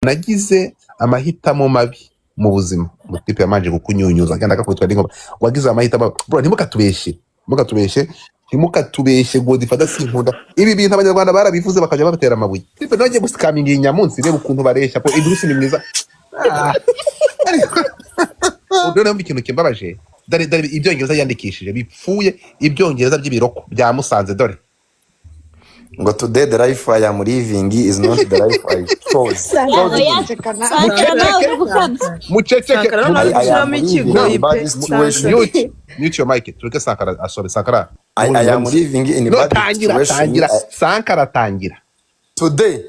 nagize amahitamo mabi mu buzima mutipe yamanje kukunyunyuza kandi akakwitwa n'inkoba wagize amahitamo bro ntimukatubeshye Godfather sinkunda ibi bintu abanyarwanda barabivuze bakajya babatera amabuye tipe nongeye gusikaminga inyamunsi reba ukuntu bareshya ko Idirisa ni mwiza ubwo nambi ikintu kimbabaje dare ibyongereza yandikishije bipfuye ibyongereza by'ibiroko bya Musanze dore ngo today the life I am living is not the life I chose. Muceceke mute your mic tureke Sankara asobe Sankara I am living in bad situation. Sankara tangira Today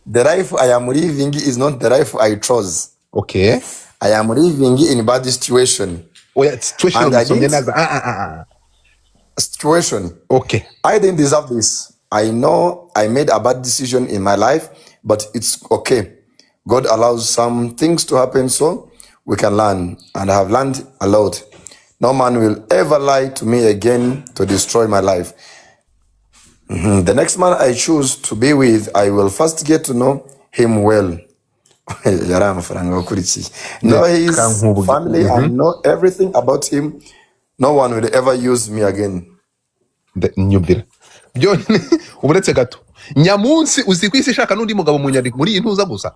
the life I am living is not the life I chose. Okay, I am living in bad situation. Situation. Okay. I didn't deserve this. I know I made a bad decision in my life, but it's okay. God allows some things to happen so we can learn, and I have learned a lot. No man will ever lie to me again to destroy my life. The next man I choose to be with, I will first get to know him well. Know his family and know everything about him. No one will ever use me again. Nyumvira uburetse gato nyamunsi uzi kwisi ishaka n'undi mugabo mu nyandiko muri intuza gusa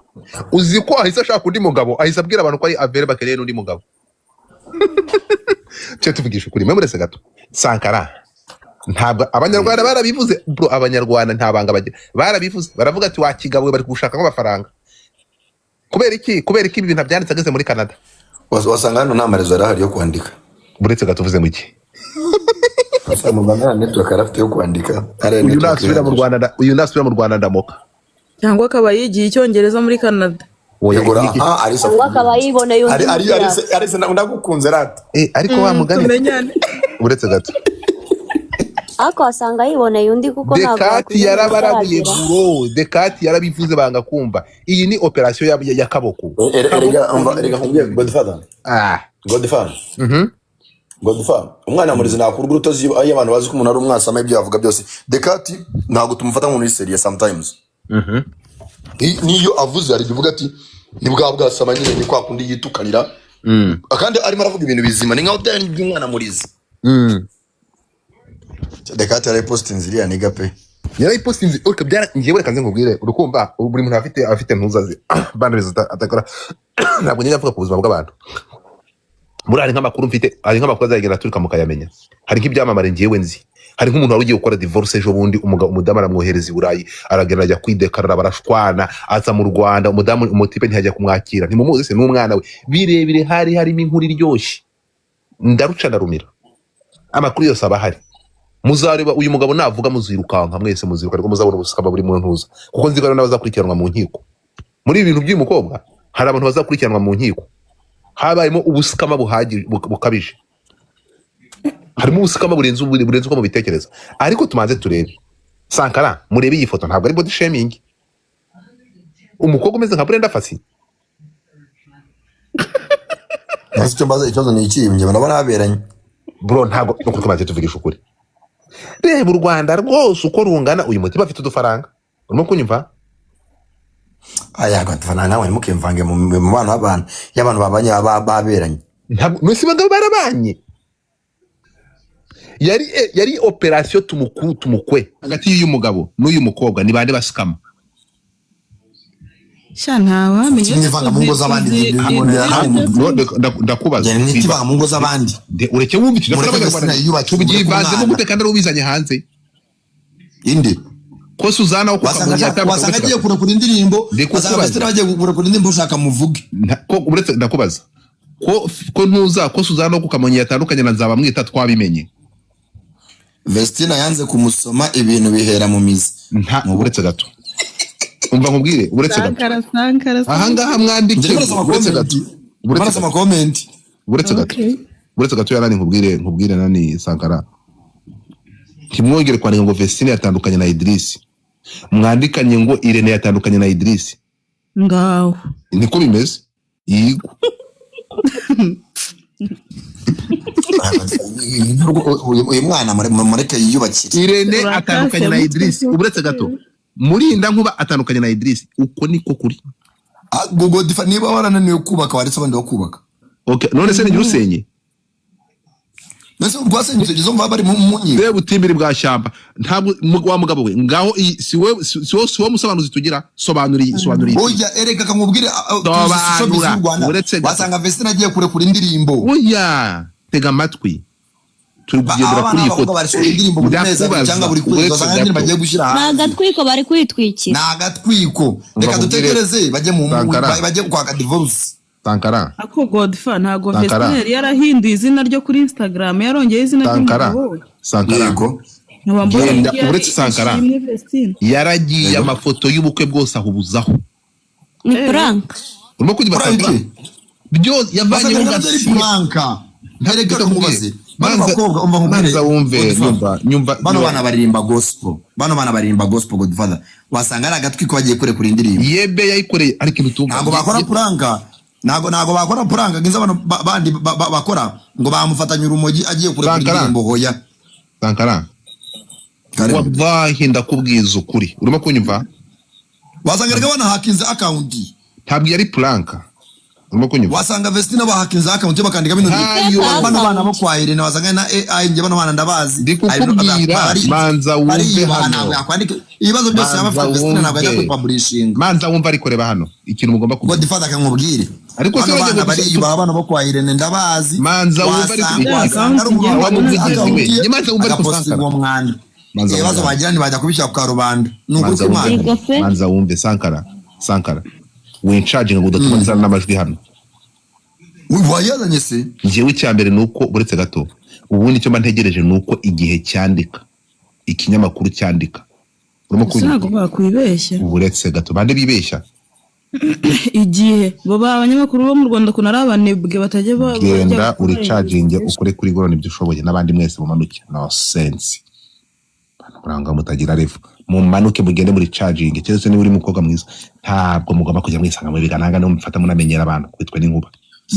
uzi ko ahise ashaka undi mugabo ahise abwira abantu ko ari avere bakeneye n'undi mugabo cyo tuvugisha ukuri memuretse gato Sankara ntabwo abanyarwanda barabivuze bro abanyarwanda ntabanga bagira barabivuze baravuga ati wa kigabo bari gushaka amafaranga kubera iki ibintu byanditse ageze muri Canada wasanga hano nta marezo arahari yo kwandika buretse gato uvuze mu iki network arafite yo kwandika uyu nasubira mu Rwanda ndamoka cyangwa akaba yigiye icyongereza muri Canada cyangwa akaba yiboneye undi Arisa ndagukunze rata ariko wa mugani buretse gato ako asanga yiboneye undi kuko ntabwo Dekati yarabarabuye bro Dekati yarabivuze banga kumva iyi ni operation ya kaboko erega Godfather Godfather umwana muri zina kuruguru utozi y'abantu bazi ko umuntu ari umwasama ibyo yavuga byose Dekati ntabwo tumufata nk'umuntu serious sometimes niyo avuze ari bivuga ati ni bwasama nyine ni kwa kundi yitukanira kandi arimo aravuga ibintu bizima ni nkaho byari by'umwana murizi Dekati ari posting ziriya niga pe yari posting okay byara ngiye kanze nkubwire urukumva buri muntu afite ntuzazi bande atakora ntabwo nyine avuga ku buzima bw'abantu muri ari nk'amakuru mfite ari nk'amakuru azagera turika mukayamenya hari nk'ibyamamare ngiyewe nzi hari nk'umuntu wari ugiye gukora divorce ejo bundi umudamu aramwohereza i Burayi aragenda ajya kwidekarara barashwana aza mu Rwanda umutipe ntihajya kumwakira ntimumuzi se n'umwana we birebire harimo inkuru iryoshye ndaruca narumira amakuru yose abahari muzareba uyu mugabo navuga muzirukanka mwese muziruka ariko muzabona ubusukama buri mu ntuza kuko nzigana n'abazakurikiranwa mu nkiko muri ibintu by'uyu mukobwa hari abantu bazakurikiranwa mu nkiko habayemo ubusukama bukabije harimo ubusukama burenze uko mu bitekereza ariko tumanze turebe Sankara murebe iyi foto ntabwo ari body shaming umukobwa umeze nka Brenda Fassi ikibazo ni iki njye nabona haberanye bro ntabwo nuko tumaze tuvugisha ukuri reba u Rwanda rwose uko rungana uyu mutima afite udufaranga urimo kunyumva aya Godfather nawe mukimvange mu bana abantu y'abantu babanye baberanye ntabwo mwese bagabo barabanye yari operation tumukwe hagati y'uyu mugabo n'uyu mukobwa ni bande basikama Shana nivanga mu ngo z'abandi ndakubaza nivanga mu ngo z'abandi ureke wumva ikidafara tubivanze no gutekana rubizanye hanze indi ko Suzana uko wasanga agiye kurekura indirimbo wasanga Vestine agiye kurekura indirimbo ushaka muvuge ko uretse ndakubaza ko ntuza ko Suzana uko kamonyi yatandukanye na nzaba mwita twabimenye Vestine yanze kumusoma ibintu bihera mu mizi uretse gato umva nkubwire uretse gato aha ngaha mwandike uretse gato uretse ama comment uretse gato yarani nkubwire nani Sankara kimwongere kwandika ngo Vestine yatandukanye na Idirisa mwandikanye ngo Irene yatandukanye na Idirisa ngaho niko bimeze yigo uyu mwana mureke yiyubakire Irene atandukanye na Idirisa uretse gato murinda nkuba atandukanye na Idirisa uko niko kuri Godfather niba warananiwe kubaka waretse abandi bakubaka. Okay none se ni usenye Nese urwasenyutse gizo mva bari mu munyi. Reba utimbiri bwa shyamba ntabwo wa mugabo we ngaho siwo musobanuzi tugira sobanuriye Oya ereka kamubwire uretse wasanga Vestine agiye kure kuri indirimbo. Oya tega amatwi turi kugendera kuri iyi foto cyangwa buri kwezi wasanga indirimbo bagiye gushyira hanze. Nagatwiko bari kwitwikira. Nagatwiko reka dutegereze bajye mu bajye kwaka divorce. Sankara ako Godfather ntago Vestine yarahinduye izina ryo kuri Instagram yarongeye izina ry'umugabo. Sankara yego uretse Sankara yaragiye amafoto y'ubukwe bwose ahubuzaho. Ni prank. Urimo kugira Sankara byo yavanye mu pranka. Ntareka kumubaze. Manza wumve nyumva bano bana baririmba gospel. Bano bana baririmba gospel Godfather. Wasanga ari agatwiko bagiye kure kuri indirimbo. Yebe yayikoreye ariko ibitumva. Ntago bakora pranka. Nago bakora pranka ngize abantu bandi bakora ngo bamufatanya urumogi agiye kure kuri indirimbo hoya. Sankara wallahi ndakubwiza ukuri urimo kunyumva wasanga rega bana hakinze account ntabwo yari pranka urimo kunyumva wasanga Vestine bahakinze account bakandika bino bano bana bo kwa Irene wasanga na AI nge bano bana ndabazi ndikukubwira manza wumve hano ibibazo byose yabafite Vestine ntabwo ajya publishing manza wumva ariko reba hano ikintu mugomba kuvuga Godfather akamubwire ariko se bana bari bana bo kwa Irene ndabazi manza wumva ariko wasanga ari umuntu wamuvugizi we manza wumva ariko Sankara ibibazo bagirani bajya kubishyira ku karubanda nukuri kumana manza wumve Sankara we charging ngo udatuma nzana n'amajwi hano wayazanye se ngewe cyambere nuko buretse gato ubundi cyo mbantegereje nuko igihe cyandika ikinyamakuru cyandika urimo kunywa ntabwo bakwibeshya buretse gato bande bibeshya igihe bo abanyamakuru bo mu Rwanda kuna rabanebwe batajye genda uri charging ukore kuri gorone ibyo ushoboye nabandi mwese mumanuke no sense uranga mutagira refu mu manuke mugende muri charging cyese ni uri mukobwa mwiza ntabwo mugomba kujya mwisanga mu bigananga no mufata munamenyera abantu kwitwe n'inkuba.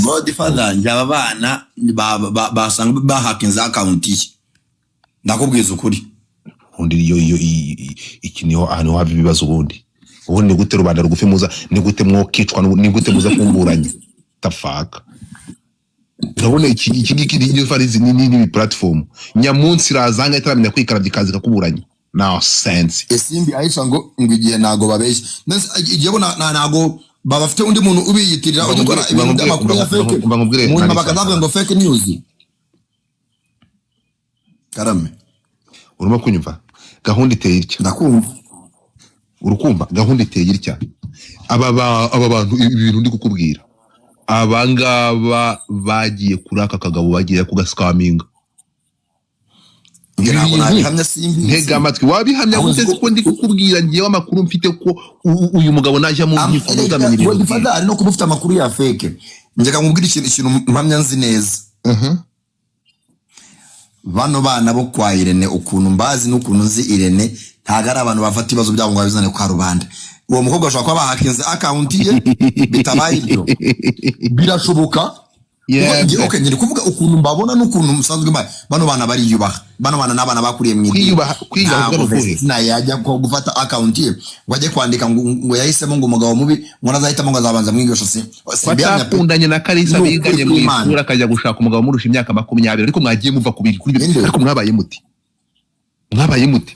Godfather njaba bana basanga bahakinze account ye ndakubwiza ukuri undi yo ikiniho ahantu hava ibibazo ubundi ni gute rubanda rugufi muza ni gute mwokicwa ni gute muza kumburanya tafaka urabona iki ni farizi ni platform nyamunsi razanga itaramenya kwikarabya kazi kakuburanya now sense esimbi aisha ngo igihe nago babeshye igihe nago babafite undi muntu ubiyitirira ugukora ibintu by'amakuru ya fake umuntu bakazavuga ngo fake news karame urimo kunyumva gahunda iteye itya ndakumva urukumva gahunda iteye itya aba bantu ibintu ndi kukubwira abangaba bagiye kuri aka kagabo bagiye kugascaminga ntega amatwi wabihamya gute ko ndi kukubwira ngiye amakuru mfite ko uyu mugabo najya mu nkiko udamenye Godfather ari no kubufita amakuru ya fake njye kamubwira ikintu mpamya nzi neza bano bana bo kwa Irene ukuntu mbazi n'ukuntu nzi Irene ntago ari abantu bafata ibibazo byabo ngo babizane kwa rubanda uwo mukobwa ashobora kuba bahakinze account ye bitabaye ibyo birashoboka okay nyiri kuvuga ukuntu mbabona n'ukuntu musanzwe bano bana bariyubaha bano bana n'abana bakuriye mu kwiyubaha na yajya gufata account ye wajye kwandika ngo yahisemo ngo umugabo mubi ngo nazahitamo ngo azabanza mwigisha se bakundanye na Kalisa biganye mu isura akajya gushaka umugabo murusha imyaka 20 ariko mwagiye muva kubiri kuri ariko mwabaye muti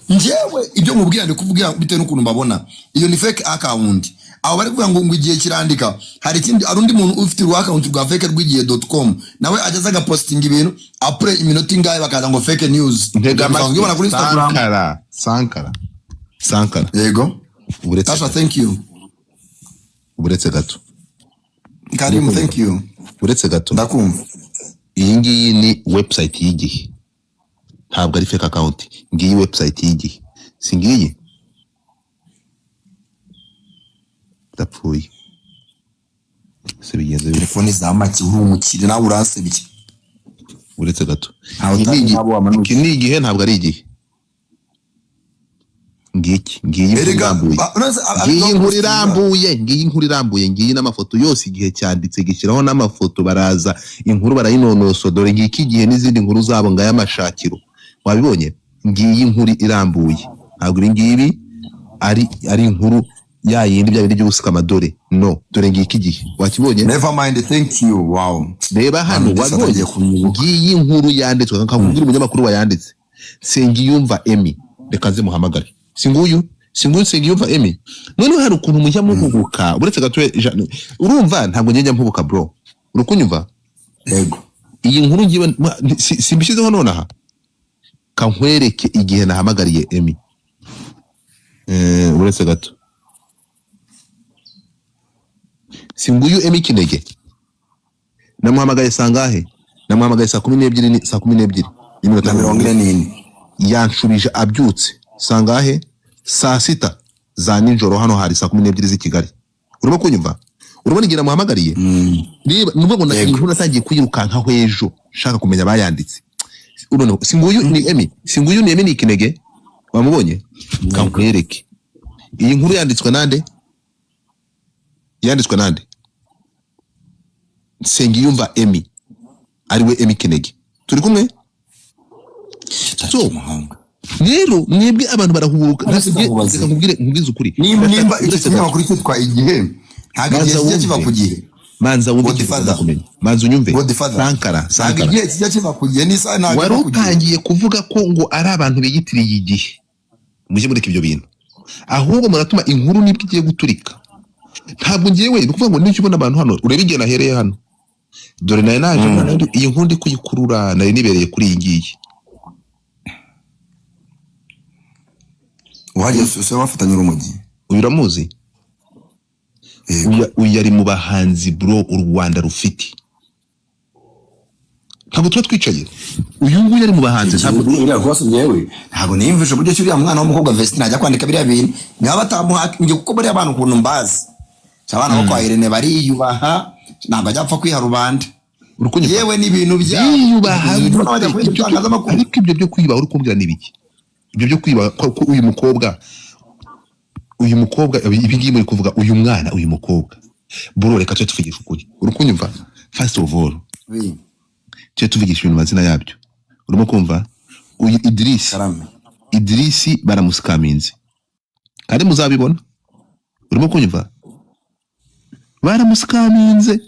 njyewe ibyo mubwira ndi kuvuga bitewe n'ukuntu mbabona iyo ni fake account abo bari kuvuga ngo igihe kirandika hari ikindi arundi muntu ufite account rwa fake rw'igihe.com nawe ajaza agaposting ibintu après iminota ingahe bakaza ngo fake news ntega ngibona kuri Instagram Sankara yego Tasha thank you buretse gato Karim thank you buretse gato ndakumva iyi ngiyi ni website y'igihe ntabwo ari fake account ngiyi website y'igihe singiye tapfuye se bigenze telefone za make urumukire nawe uransebye uretse gato iki ni igihe ntabwo ari igihe ngiyi inkuru irambuye ngiyi n'amafoto yose igihe cyanditse gishyiraho n'amafoto baraza inkuru barayinonoso dore ngiki igihe n'izindi nkuru zabo ngaya amashakiro wabibonye ngiyi inkuru irambuye ntabwo iri ngibi ari inkuru ya yindi bya bindi by'ubusuka amadore no dore ngiki gihe wakibonye Never mind, thank you. Wow. reba hano wabonye ngiyi inkuru yanditswe nkakubwira umunyamakuru wayanditse Sengiyumva Emmy reka nze muhamagare singuyu Sengiyumva Emmy none hari ukuntu mujya muhubuka uretse gato urumva ntabwo njya mpubuka bro urukunyumva Yego. iyi nkuru ngiye simbishyizeho nonaha kankwereke igihe nahamagariye Emmy uretse gato singuyu Emmy Kinege namuhamagaye sangahe namuhamagaye saa 12 Iminota 40 yanshubije abyutse sangahe saa 6 za nijoro hano hari saa 12 z'i Kigali urimo kunyumva urabona igira muhamagariye niba numva ngo inkuru natangiye kuyirukanka hwejo shaka kumenya bayanditse urabona singuyu ni Emmy ni Kinege wamubonye kankwereke iyi nkuru yanditswe nande Sengiyumva Emmy ariwe Emmy Kinege turi kumwe so rero mwebwe abantu barahubuka nkubwize ukuri nimba icyo kinyamakuru cyitwa igihe ntabwo igihe kijya kiva ku gihe manza wumve kumenya manza unyumve Sankara igihe kijya kiva ku gihe nisa ntabwo wari utangiye kuvuga ko ngo ari abantu biyitiriye igihe mujye mureka ibyo bintu ahubwo muratuma inkuru nibwo igiye guturika ntabwo ngiyewe ni kuvuga ngo n'icyo ubona abantu hano urebe igihe nahereye hano dore nayo naje iyi nkuru ndi kuyikurura nari nibereye kuri iyi ngiyi waje sose wafatanya urumogi uyu uramuzi uyu ari mu bahanzi bro u Rwanda rufite ntabwo tuba twicaye uyu nguyu ari mu bahanzi ntabwo niyumvishe uburyo cyuriya mwana w'umukobwa Vestine ajya kwandika biriya bintu niba batamuha ngiye kuko bariya abantu ukuntu mbazi abana bo kwa Irene bariyubaha ntabwo ajya apfa kwiha rubanda yewe n'ibintu byiyubaha ariko ibyo byo kwiba uri kumbwira n'ibiki ibyo byo kwiba ko uyu mukobwa ibi ngiye muri kuvuga uyu mwana uyu mukobwa bro reka tujye tuvugisha ukuri uri kunyumva first of all tujye tuvugisha ibintu mazina yabyo urimo kumva uyu Idirisi baramusikaminze kandi muzabibona urimo kunyumva baramusikaminze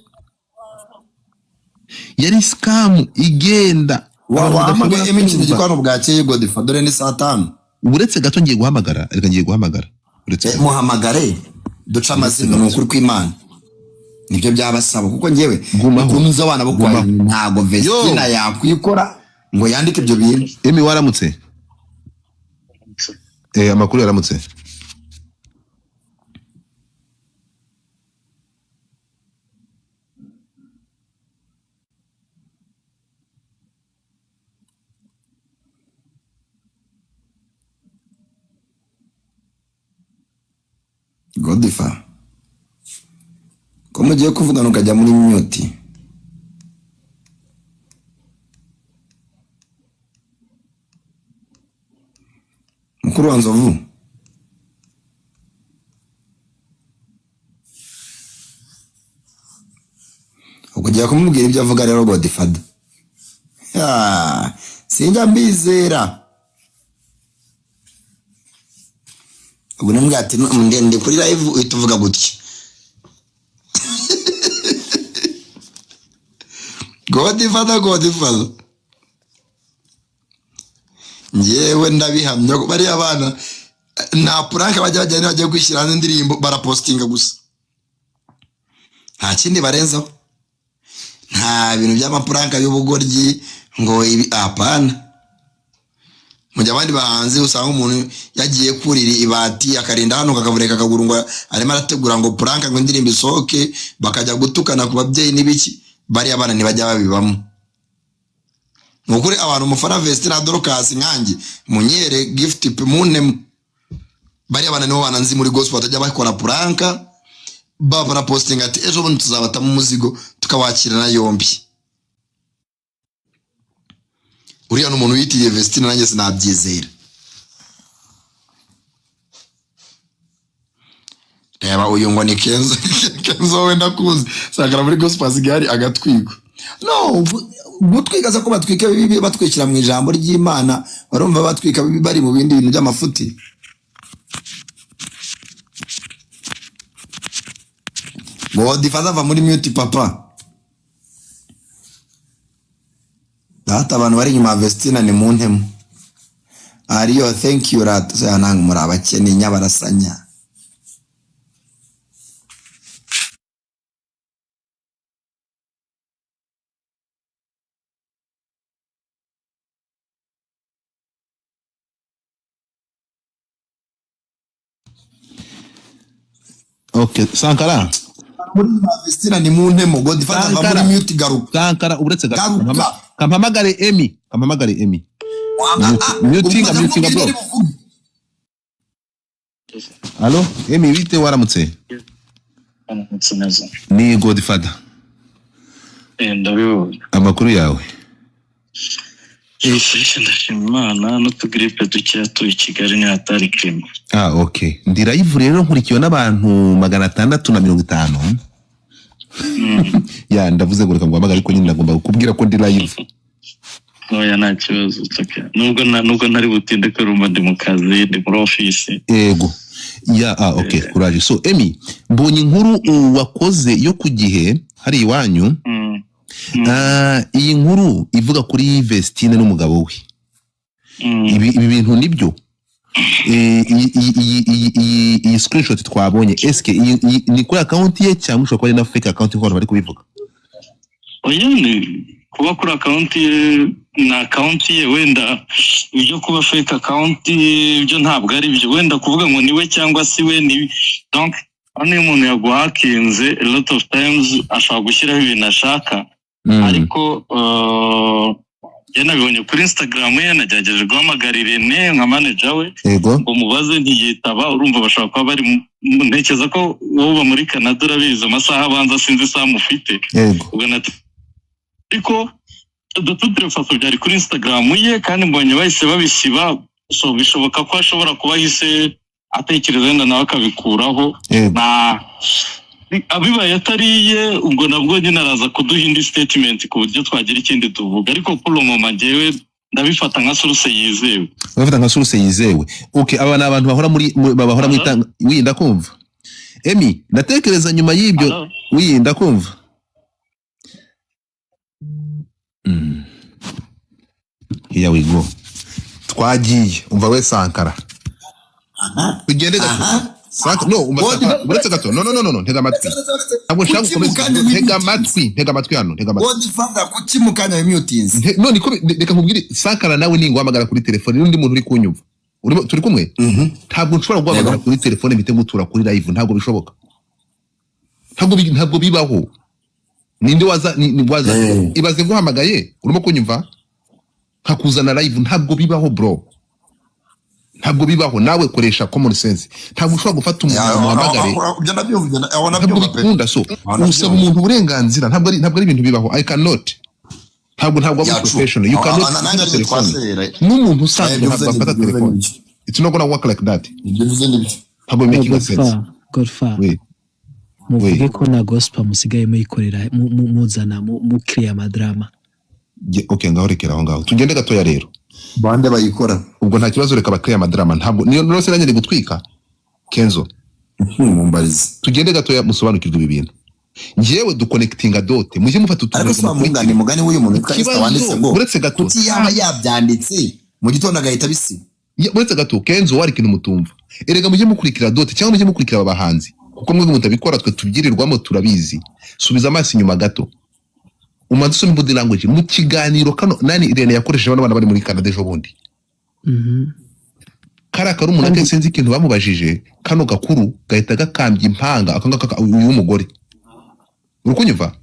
yari scam igenda wahamagaye iminsi gikwano bwakeye Godfather ni saa 5 uretse gato ngiye guhamagara uretse muhamagare duca amazina n'ukuri kw'Imana nibyo byabasaba kuko ngewe gukomeza abana bo kwa ntago Vestine yakwikora ngo yandike ibyo bintu Emmy waramutse amakuru yaramutse Godfather ko mugiye kuvugana ukajya muri mute mukuru wa Nzovu ukujya kumubwira ibyo avuga rero Godfather sinjya mbizera ubu nambwira ati ndi kuri live uhita uvuga gutya Godfather ngewe ndabihamya bari abana nta prank bajya kwishyira hanze indirimbo barapostinga gusa nta kindi barenzaho nta bintu by'amaprank y'ubugoryi ngo ibi apana mujya abandi bahanze usanga umuntu yagiye kurira ibati akarinda hano kakavureka akaguru ngo arimo arategura ngo prank ngo indirimbo isohoke bakajya gutukana ku babyeyi n'ibiki bari abana ntibajya babibamo nukuri abantu umufana Vestine na dorcas nkanjye munyere gift mune bari abana nibo bananzi muri gospel batajya bakora prank baba posting ati ejo bundi tuzabata mu muzigo tukawakirana yombi uriya n'umuntu witiye Vestine nanjye sinabyizera reba uyu ngo ni Kenzo wenda kuzi sakara muri gospel zigari agatwigo no gutwikaza ko batwika bibi batwikira mu ijambo ry'Imana barumva batwika bibi bari mu bindi bintu by'amafuti Godfather va muri mute papa. Data abantu bari nyuma Vestine ni mu ntemu. Ariyo thank you rat zanang muri abakene nyabarasanya. Okay, Sankara. Muri Vestine ni mu ntemu. Godfather va muri mute garuka. Sankara uretse gato. Kampamagare Emi. Mutinga bro. Allo, Emi wite waramutse? Ni Godfather. Ndabiho. Amakuru yawe. Fresh ndashimana no tugripe dukiya tu Kigali ni atari krema. Okay. Ndi live rero nkurikiwe n'abantu 650. Ya ndavuze ngo reka ngwamagare ko nyine ndagomba kukubwira ko ndi live. Oya nta kibazo utaka. Nubwo ntari butinde ko rumba ndi mu kazi ndi muri office. Yego. Ya okay, courage. So Emi, mbonye inkuru wakoze yo kugihe hari iwanyu. Iyi nkuru ivuga kuri Vestine n'umugabo we. Ibi bintu nibyo. Iyi screenshot twabonye eske ni kuri account ye cyangwa ushobora kuba ari na fake account nk'abantu bari kubivuga? Oya ni kuba kuri account ye na account ye wenda ibyo kuba fake account ibyo ntabwo ari byo wenda kuvuga ngo niwe cyangwa si we ni donc hano umuntu yaguhakinze a lot of times ashaka gushyiraho ibintu ashaka ariko nabibonye kuri Instagram ye nagerageje guhamagarira Irene nka manager we ngo mubaze ntiyitaba urumva bashaka kuba bari ntekereza ko wowe muri Canada urabizi amasaha abanza sinzi isaha mufite ariko dututre faso byari kuri Instagram ye kandi mbonye bahise babisiba so bishoboka ko ashobora kuba hise atekereza wenda nawe akabikuraho na abibaye atariye ubwo nabwo nyine araza kuduha indi statement ku buryo twagira ikindi tuvuga ariko pour le moment jewe ndabifata nka source yizewe. Ndabifata nka source yizewe. Okay, aba n'abantu bahora mu itanga winda kumva. Emi, ndatekereza nyuma y'ibyo winda kumva. Here we go. Twagiye umva we Sankara. Tugende gato. No, uretse gato. No, ntega amatwi. Ntabwo nshaka gukomeza. Ntega amatwi hano. Godfather kuki mukanya mutinze. No, niko reka nkubwire Sankara nawe ni ngwamagara kuri telefone n'undi muntu uri kunyumva. Turi kumwe? Ntabwo nshobora guhamagara kuri telefone bite mutura kuri live, ntabwo bishoboka. Ntabwo bibaho. Ninde waza ibaze guhamagaye urimo kunyumva? Hakuzana live ntabwo bibaho bro. Ntabwo bibaho nawe koresha common sense. Ntabwo ushobora gufata umuntu muhamagare. Ntabwo bikunda so. Usaba umuntu uburenganzira ntabwo ari ibintu bibaho. I cannot. Ntabwo ari professional. You cannot use telephone. N'umuntu usanzwe ntabwo afata telephone. It's not gonna work like that. Ntabwo making sense. Godfather. Muvuge ko na gospel musigaye muyikorera muzana mu clear madrama. Okay, ngaho rekera aho ngaho. Tugende gatoya rero. Bande bayikora. Ubwo nta kibazo reka bakiriya madrama ntabwo niyo nose nanye gutwika. Kenzo. Mumbarize. Tugende gatoya musobanukirwe ibi bintu. Njewe duconnectinga dote. Muje mufata utuntu mugani w'uyu muntu Kristo wanditse ngo. Uretse gato. Kuki yaba yabyanditse mu gitondo agahita bisi. Uretse gato Kenzo wari kintu mutumva. Erega muje mukurikira dote cyangwa muje mukurikira abahanzi. Kuko mwe mutabikora twe tubyirirwamo turabizi. Subiza amaso inyuma gato. Umanzi body language mu kiganiro kano nani Irene yakoresheje abana bari muri Canada ejo bundi. Karakara umuntu akenze ikintu bamubajije kano gakuru gahita gakambye impanga akanga uyu mugore. Urukunyumva?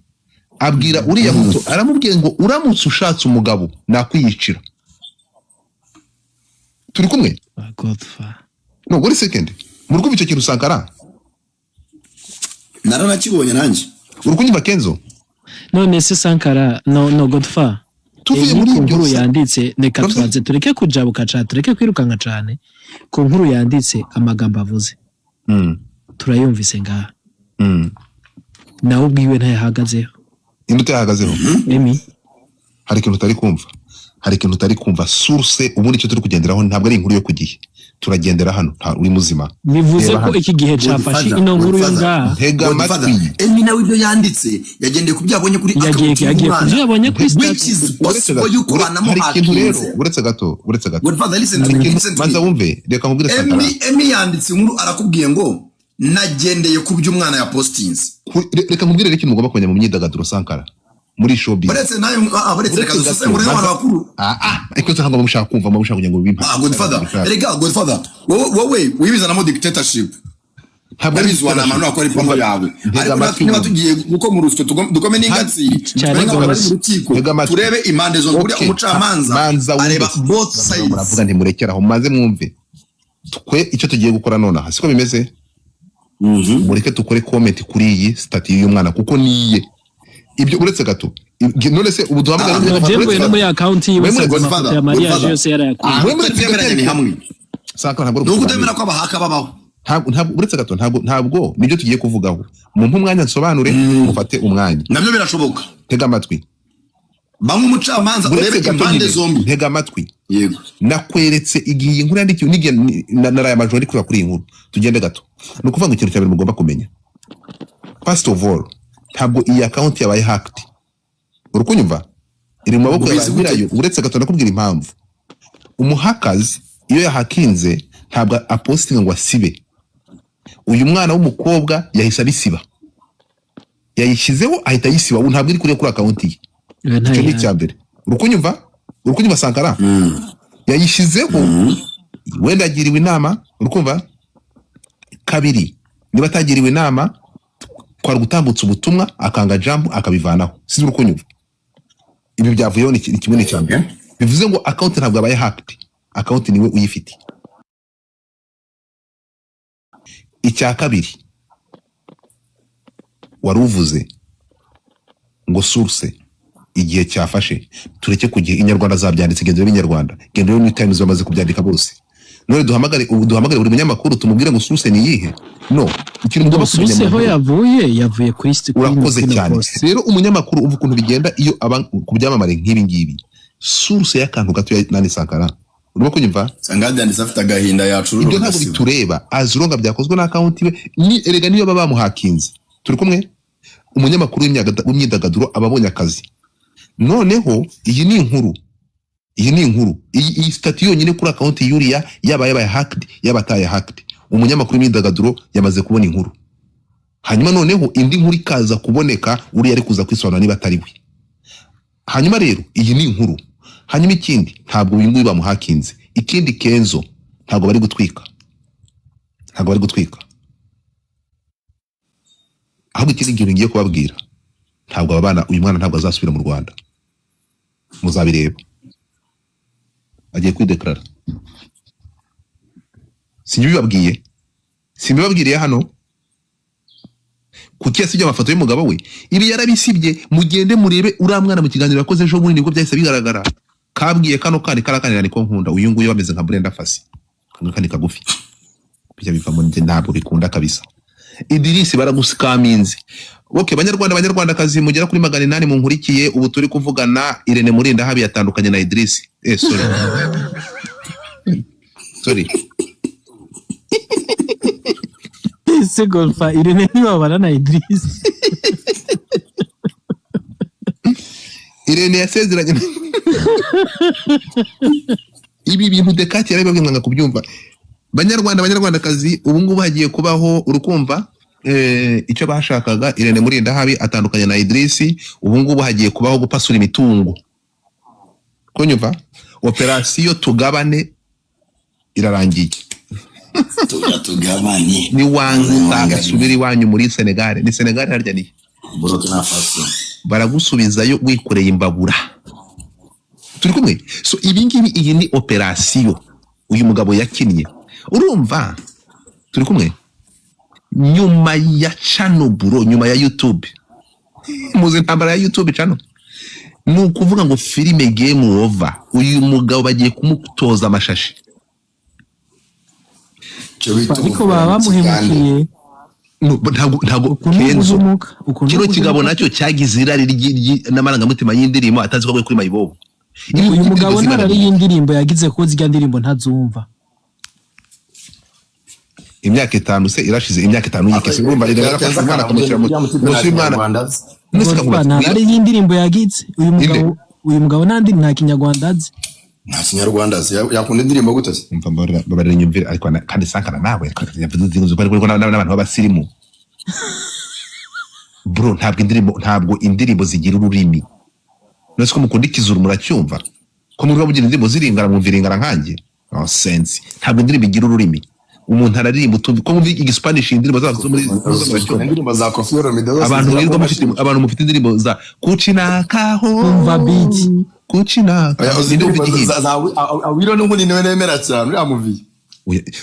Abwira uriya muto aramubwiye ngo uramutse ushatse umugabo nakwiyicira. Turi kumwe? Godfather. No, wait a second. Murukumva icyo kintu Sankara? Naranakibonye nanjye. Urukunyumva Kenzo? None se Sankara no Godfather. Tuvuye muri nkuru yanditse reka twanze tureke kujabuka cyane tureke kwirukanka cyane ku nkuru yanditse amagambo avuze. Turayumvise ngaha. Nawe ubwiwe ntayahagazeho. Indute yahagazeho. Emi. Hari ikintu utari kumva. Source ubundi cyo turi kugenderaho ntabwo ari inkuru yo kugiye. turagendera hano uri muzima bivuze ko iki gihe cafashe ino nkuru yo ngaha ntega amatwi Emi nawe ibyo yanditse yagendeye kubyabonye kuri yagiye kubyabonye kuri which is possible yuko banamo hakinze uretse gato Godfather listen to me manza wumve reka nkubwire Sankara Emi yanditse inkuru arakubwiye ngo nagendeye ku by'umwana ya postings reka nkubwire reki mugomba kujya mu myidagaduro Sankara muri showbiz baretse nayo baretse reka dusose muri abantu bakuru ariko ntabwo bamushaka kumva bamushaka kugira ngo bimpa Godfather wowe wibizanamo dictatorship ntabwo ari izwana amano akora ipambo yawe ariko niba tugiye guko mu rusyo dukome n'ingatsi turebe impande zo buri umucamanza areba both sides muravuga nti murekeraho maze mwumve twe icyo tugiye gukora none aha siko bimeze mureke tukore comment kuri iyi stati y'umwana kuko niye ibyo uretse gato none se ubu duhamagara Jemwe no muri account yiwe ya Maria yose yarayakuye ni hamwe Sankara ntabwo no kutemera ko abahaka babaho ntabwo uretse gato ntabwo nibyo tugiye kuvugaho mu mwanya nsobanure ufate umwanya nabyo birashoboka tega amatwi bamwe umucamanza urebe impande zombi tega amatwi yego nakweretse igihe inkuru yandikiwe n'igihe naraya majori kuri iyi nkuru tugende gato no kuvuga ngo ikintu cyabere mugomba kumenya first of all ntabwo iyi account yabaye hacked urukunyumva iri mu maboko y'abanyirayo uretse gato nakubwira impamvu umuhakazi iyo yahakinze ntabwo apostinga ngo asibe uyu mwana w'umukobwa yahise abisiba yayishyizeho ahita yisiba ubu ntabwo iri kuri account ye icyo ni icyambere urukunyumva Sankara yayishyizeho wenda agiriwe inama urukumva kabiri niba atagiriwe inama kwari gutambutsa ubutumwa akanga jambo akabivanaho sizi urukunyumva ibi byavuyeho ni kimwe n'icyambere bivuze ngo account ntabwo abaye hacked account niwe uyifite icya kabiri waruvuze ngo source igihe cyafashe tureke kugihe inyarwanda zabyanditse gendero b'inyarwanda gendero New Times bamaze kubyandika bose none duhamagare buri munyamakuru tumubwire ngo source ni yihe no ikiri mugomba kumenya source ho yavuye kuri urakoze cyane rero umunyamakuru umva ukuntu bigenda iyo kubyamamare nk'ibi source y'akantu gato nani Sankara urimo kunyumva Sangadi yanditse afite agahinda yacu ibyo ntabwo bitureba azironga byakozwe na account we ni erega niyo baba bamuhakinze turi kumwe umunyamakuru w'imyidagaduro ababonye akazi noneho iyi ni inkuru iyi stati yonyine kuri account yuriya yabaye hacked yabataye hacked umunyamakuru w'imyidagaduro yamaze kubona inkuru hanyuma noneho indi nkuru ikaza kuboneka uri yari kuza kwisobanura niba atari we hanyuma rero iyi ni inkuru hanyuma ikindi ntabwo uyu nguyu bamuhakinze ikindi Kenzo ntabwo bari gutwika ahubwo ikindi gihe ngiye kubabwira ntabwo abana uyu mwana ntabwo azasubira mu Rwanda muzabireba agiye kwideklara simbibabwiriye hano kuki yasibye amafoto y'umugabo we ibi yarabisibye mugende murebe uriya mwana mu kiganiro yakoze ejo bundi nibwo byahise bigaragara kabwiye kano kandi karakanira niko nkunda uyu nguyu bameze nka Brenda Fassi kandi kagufi bijya bivamo ntabwo bikunda kabisa Idirisi baraguskaminze okay banyarwanda kazi mugera kuri 800 munkurikiye ubu turi kuvugana Irene Murinda habi yatandukanye na Idirisi sorry ese golfa Irene ntibabana na Idirisi Irene yasezeranye ibi bintu dekati yarabibabwiye mwanga kubyumva banyarwanda kazi ubu ngubu hagiye kubaho urukumva icyo bashakaga Irene Murinda habi atandukanye na Idirisi ubu ngubu hagiye kubaho gupasura imitungo kunyumva operasiyo tugabane irarangiye tugabanye ni wanga subiri wanyu muri Senegal ni Senegal harya ni Burkina Faso baragusubizayo wikoreye imbabura turi kumwe so ibingibi iyi ni operasiyo uyu mugabo yakinnye urumva turi kumwe nyuma ya channel bro nyuma ya YouTube muzi ntambara ya YouTube channel ni ukuvuga ngo filime game over uyu mugabo bagiye kumutoza amashashi ariko baba bamuhemukiye ntabwo Kenzo kino kigabo nacyo cyagize irari n'amarangamutima y'indirimbo atazi ko kuri mayibobo uyu mugabo ntarari y'indirimbo yagize ko zijya ndirimbo ntazumva imyaka 5 se irashize imyaka 5 yikese urumva rero afashe umwana akamushyira mu mwana Godfather hari y'indirimbo yagitse uyu mugabo nandi nta kinyarwanda azi nta kinyarwanda azi yakunda indirimbo gute se umva babarira nyumvira ariko kandi sankana nawe yavuze zinguzo bari ko n'abantu b'abasirimu bro ntabwo indirimbo zigira ururimi nose ko mukunda ikizuru muracyumva ko muri babugira indirimbo ziringara mwumviringara nkanjye no sense ntabwo indirimbo igira ururimi umuntu araririmba utumva ko muri Spanish indirimbo zazo muri indirimbo za Kofiro Midoro abantu mufite indirimbo za kucinakaho umva beat kucinaka awiro n'ubundi niwe nemera cyane uriya muvi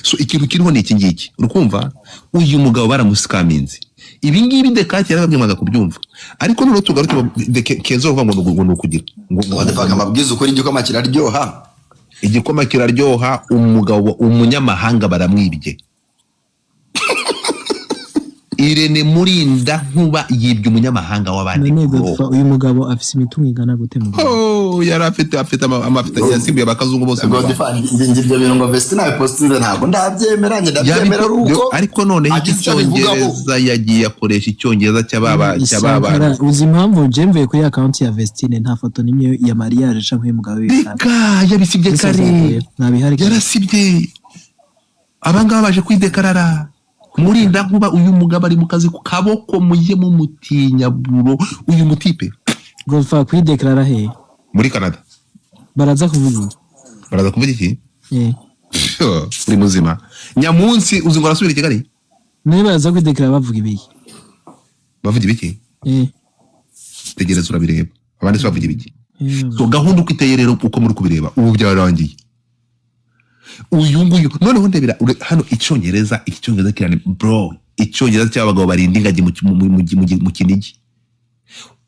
so ikintu kiriho ni iki ngiki urukumva uyu mugabo baramusikaminze ibi ngibi dekati yarabamwamaga kubyumva ariko none tugaruke Kenzo uvuga ngo nukugira ngo adafaka amabwizo ukora igikoma kiraryoha umugabo umunyamahanga baramwibye Irene Murinda nkuba yibye umunyamahanga w'abandi uyu mugabo afise imitungo ingana gute mu yari afite amafite yasimbuye abakazungu bose ngibyo bintu ngo Vestine apostinze ntabwo ndabyemeranye ndabyemera ruko ariko none icyongereza yagiye akoresha icyongereza cy'ababa uzi impamvu jemve kuri account ya Vestine nta foto nimwe ya mariage canke y'umugabo w'ibika yabisibye kare yarasibye abangaba baje kwidekarara Murinda nkuba uyu mugabo ari mu kazi ku kaboko mujye mu mutinya buro uyu mutipe Godfather kwidekarara he muri Canada baraza kuvuga iki uri muzima nyamunsi uzi ngo arasubira i Kigali niba baraza kwidekarara bavuga ibiki tegereza urabireba abandi se bavuga ibiki so gahunda uko iteye rero uko muri kubireba ubu byarangiye uyu nguyu noneho ndebera hano icyongereza kirane bro icyongereza cy'abagabo barinda ingagi mu kinigi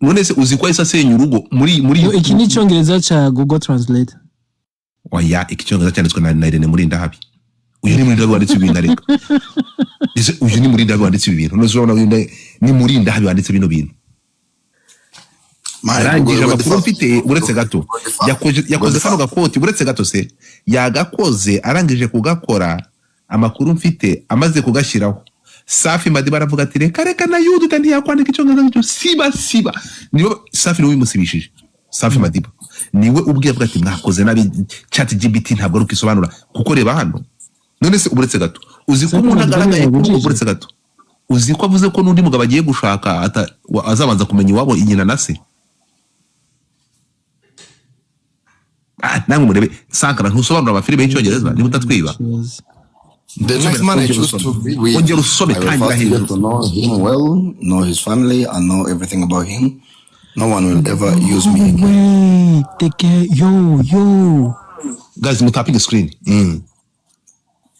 none se uzi ko isa senya urugo muri iki ni icyongereza cya Google Translate oya icyongereza cyanditswe na Irene Murinda habi uyu ni Murinda wanditse ibintu ariko uyu ni Murinda wanditse ibintu none urabona ni Murinda habi wanditse bino bintu arangije amakuru mfite uretse gato yakoze kano gakoti uretse gato se yagakoze arangije kugakora amakuru mfite amaze kugashyiraho Safi Madiba aravuga ati reka na yudu kandi yakwandika icyongereza cyo siba niwe Safi niwe bimusibishije Safi Madiba niwe ubwiye avuga ati mwakoze nabi ChatGPT ntabwo ari ukisobanura kuko reba hano none se uretse gato uzi ko umuntu agaragaye uretse gato uzi ko avuze ko n'undi mugabo agiye gushaka azabanza kumenya iwabo inyina na se nangu murebe Sankara ntusobanura amafilime y'icyongereza niba utatwiba The next man I choose to be with, I will first get to know him well, know his family, and know everything about him. No one will ever use me again. Wait, take care, yo. Guys, tapping the screen.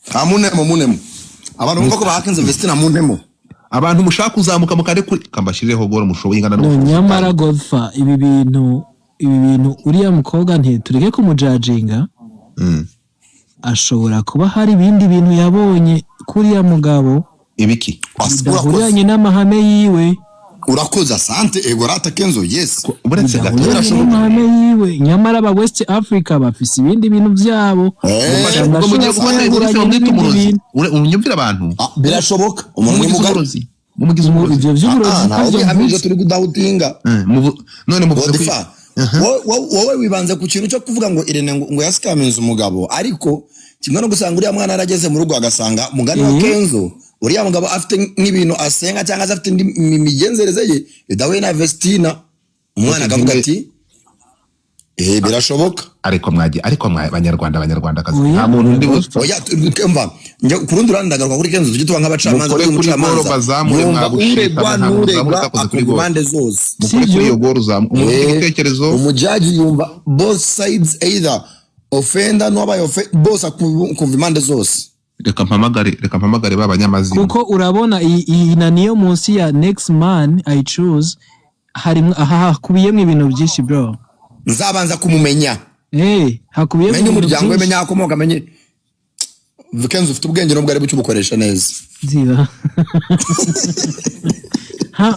Amunemo. Abantu bumva ko bahakenze Vestine amunemo. Abantu mushaka kuzamuka mukare kuri kambashirireho gora mushoboye ingana no nyamara Godfather ibi bintu uriya mukobwa tureke kumujajinga ashobora kuba hari ibindi bintu yabonye kuriya mugabo ibiki uranye n'amahame yiwe urakoza sante egorata Kenzo yes uretse gato n'amahame yiwe nyamara aba West Africa bafise ibindi bintu byabo unyumvira abantu birashoboka umuntu mugarozi mumugize umurozi ivyo vy'uburozi amije turi kudawutinga none muvuze wowe wibanze ku kintu cyo kuvuga ngo Irene ngo yasikamenza umugabo ariko kimwe no gusanga uriya mwana arageze mu rugo agasanga mugani wa Kenzo uriya mugabo afite n'ibintu asenga cyangwa afite imigenzereze ye idawe na Vestine umwana akavuga ati birashoboka ariko abanyarwanda kazi nta muntu ndi oya mva njye kurundi urandagaruka kuri Kenzo tujye tuba nk'abacamanza kuri umucamanza uregwa akubande zose mukuri kuri iyo goro igitekerezo umujaji yumva both sides either offender no abaye boss akumva impande zose reka mpamagare b'abanyamazina kuko urabona iyi niyo munsi ya next man I choose harimo hakubiyemo ibintu byinshi bro nzabanza kumumenya hakubiyemo ibintu umuryango we menya akomoka amenye Kenzo ufite ubwenge n'ubwo ari bucyo bukoresha neza ziba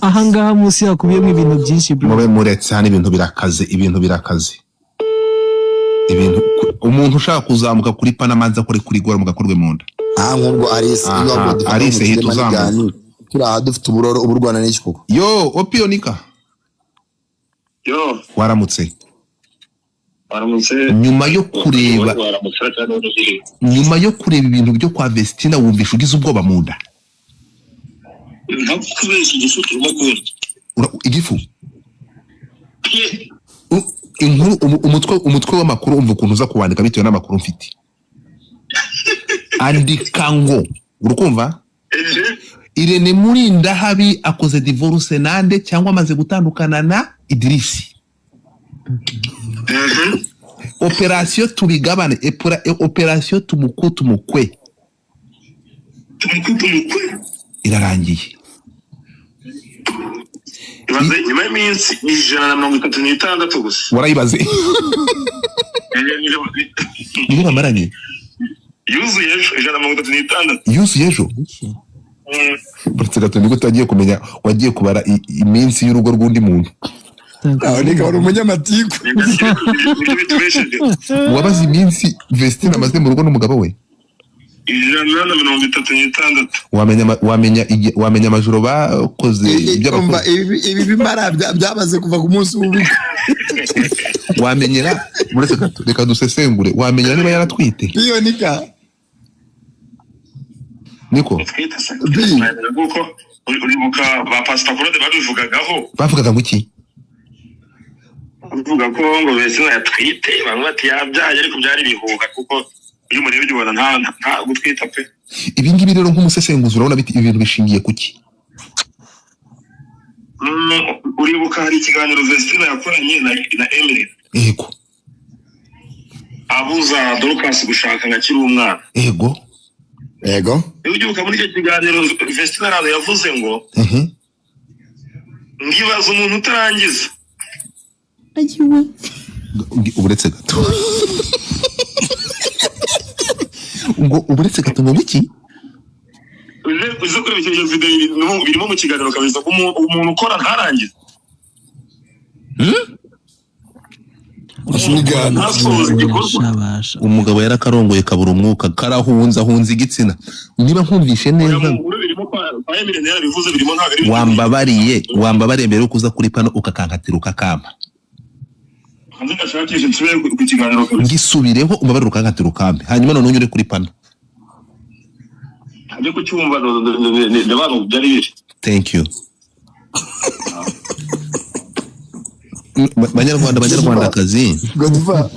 ahangaha munsi hakubiyemo ibintu byinshi bro mube muretse hano ibintu birakaze umuntu ushaka kuzamuka kuri Panama nza kuri gora mugakorwe mu nda nk'ubwo Arise hita uzamuka turi dufite uburwana n'iki koko. Yo opionika Yo waramutse waramutse nyuma yo kureba ibintu byo kwa Vestine wumvisha ugize ubwoba mu nda. Ntakubeshya igifu turimo kubona igifu inkuru umutwe w'amakuru umva ukuntu uza kuwandika bitewe n'amakuru mfite. Andika ngo urukumva Irene Murindahabi akoze divorce nande cyangwa amaze gutandukana na Idirisi. Operation tubigabane operation tumukwe irarangiye. Ibaze nyuma y'iminsi 136 gusa. Warayibaze niho bamaranye yuzuye ejo 136 yuzuye ejo. Buretse gato niko utagiye kumenya wagiye kubara iminsi y'urugo rw'undi muntu. Nika wari umunyamatiku wabaze iminsi Vestine amaze mu rugo n'umugabo we 136. wamenya amajoro bakoze iby'abakora ibi bimara byabaze kuva ku munsi w'ubukwe. Wamenyera buretse gato reka dusesengure wamenyera niba yaratwite iyo nika niko guko uribuka ba Pastor Claude babivugagaho bavugaga ngo iki uvuga ko ngo Vestine yatwite bamwe bati yabyaye ariko byari bihuha kuko iyo umuntu yabibona nta gutwita pe. Ibi ngibi rero nk'umusesenguzi urabona ibintu bishingiye kuki? Uribuka hari ikiganiro Vestine yakoranye na Emily yego abuza dorcas gushaka nka kiri umwana. Yego ugibuka muri icyo kiganiro Vestine yavuze ngo ngibaza umuntu utarangiza uburetse gato ngo uburetse gato ngo iki uze kureba icyo video birimo mu kiganiro kabisa ko umuntu ukora ntarangiza. Umugabo yarakarongoye kabura umwuka karahunza igitsina niba nkumvishe neza. Wambabariye mbere yo kuza kuri pano ukakankatira ukakamba ngisubireho umbabarire ukankatira ukambe hanyuma none unyure kuri pano. Thank you. Banyarwandakazi umwana Godfather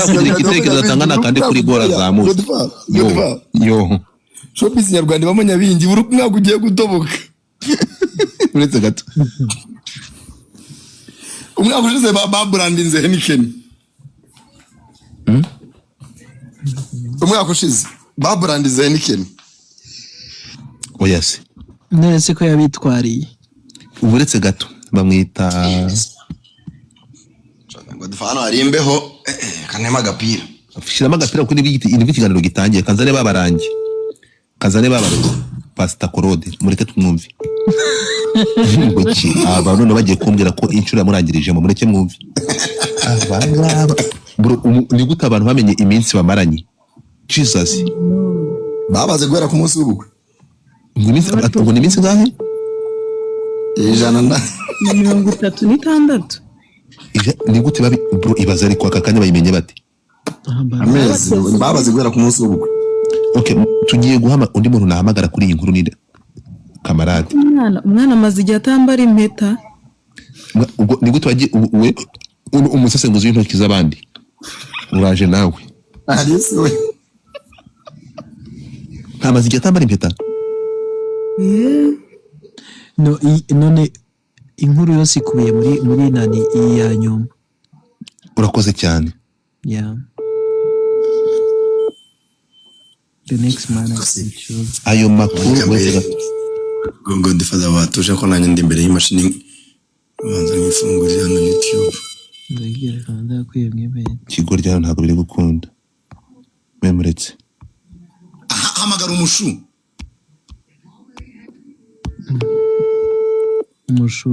kugira igitekerezo atangana kandi kuri gora zamuze yo showbiz nyarwanda bamanyabingi buri mwaka ugiye gutoboka. Uretse gato umwaka ushize babrandinze Heineken. Umwaka ushize babrandinze Heineken. Oya se nese ko yabitwariye. Uburetse gato bamwita Godfather ari imbeho kanema agapira shiramo agapira kuko n'ibyo ikiganiro gitangiye kazane babarangi Pastor Claude mureke tumwumve abantu none bagiye kumbwira ko inshuro yamurangirije mu mureke mwumve ni gute abantu bamenye iminsi bamaranye. Jesus babaze guhera ku munsi w'ubukwe ngo ni iminsi ngahe 136. ni gute bro ibaza ariko aka kanya bayimenye bate amezi babaze guhera ku munsi w'ubukwe. Okay tugiye guhama undi muntu nahamagara kuri iyi nkuru ni kamarade. Umwana amaze igihe atambara impeta. Ni gute wagiye umusesenguzi w'intoki z'abandi uraje nawe Alice we amaze igihe atambara impeta. None inkuru yose ikubiye muri nani iyi ya nyuma. Urakoze cyane. The next man I choose. Ayo makuru wese Godfather watuje ko nanye ndi imbere y'imashini banza ngifungurira hano YouTube. Ndagira kandi kwiyemwe kigo ryaho ntabwo biri gukunda memuretse hamagara umushu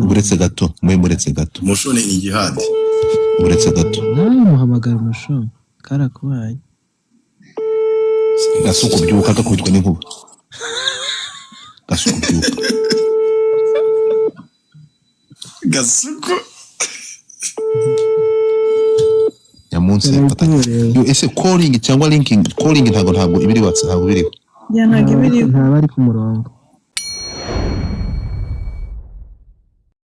uretse gato memuretse gato umushu ni igihadi uretse gato muhamagara umushu karakubaye gasuku byuka gakubitwa n'inkuba gasuku byuka Gasuku ya munsi yafatanye yo ese calling cyangwa linking calling ntabwo ibiri WhatsApp ntabwo biriho ya ntabwo ibiriho ntabwo ari ku murongo